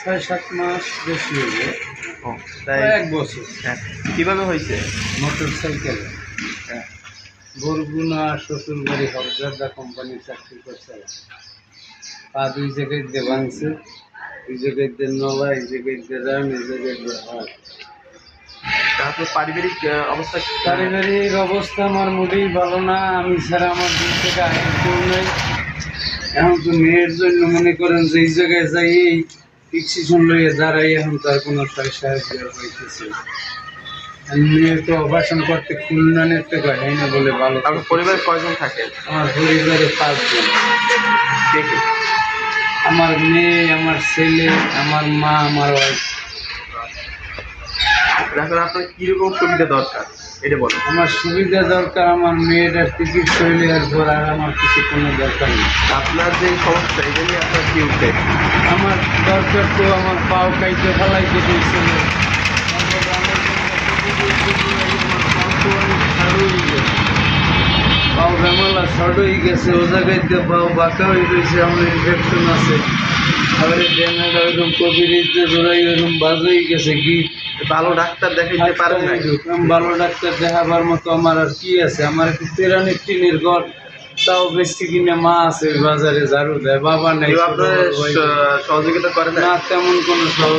6-7 মাস বেশি হয়ে ও তাই 1 বছর। হ্যাঁ, কিভাবে হয়েছে? মোটরসাইকেলে হ্যাঁ, বরগুনা শ্বশুর বাড়ি হকজাদা কোম্পানি চাকরি করছে। পা 2 জায়গায় দিয়ে ভাঙছে, 2 জায়গায় দিয়ে নলা, এক জায়গায় দিয়ে রান, এক জায়গায় দিয়ে হাত। তা আপনার পারিবারিক অবস্থা পারিবারিক অবস্থা আমার মোটেই ভালো না। আমি ছাড়া আমার 2 থেকে আয়ের কেউ নেই। এখন তো মেয়ের জন্য মনে করেন যে এই জায়গায় যাই এই ডিসিশন লইয়া দাঁড়াই, এখন তার কোনো সাহায্য পাইতেছে না। মেয়ে তো অপারেশন করতে খুলনা নিতে হয় না বলে ভালো। আপনার পরিবারে কয়জন থাকেন? আমার পরিবারে 5 জন। কে কে? আমার মেয়ে, আমার ছেলে, আমার মা, আমার ওয়াইফ। এখন আপনার কীরকম সুবিধা দরকার এটা বলুন। আমার সুবিধা দরকার, আমার মেয়েটার চিকিৎসা হইলে এরপর আর আমার কিছু কোনো দরকার নেই। আপনার যে সমস্যা এটা নিয়ে আপনার কী উঠে? আমার দরকার তো আমার পাও কাইতে ফেলাইতে দিয়েছিল। পাও বেমালা শর্ট হয়ে গেছে, ও জায়গায় দিয়ে পাও বাঁকা হয়ে গেছে, আমার ইনফেকশন আছে। আবার ড্যামেজ ওইরকম কবিরিতে জোড়াই ওইরকম বাজ হয়ে গেছে। কি ভালো ডাক্তার দেখাইতে পারেন না? ভালো ডাক্তার দেখাবার মতো আমার আর কি আছে? আমার একটু তেরানির টিনের ঘর, তাও বেশি কিনে মা আছে বাজারে ঝাড়ু দেয়, বাবা নেই। আপনার সহযোগিতা করে না? না, তেমন কোনো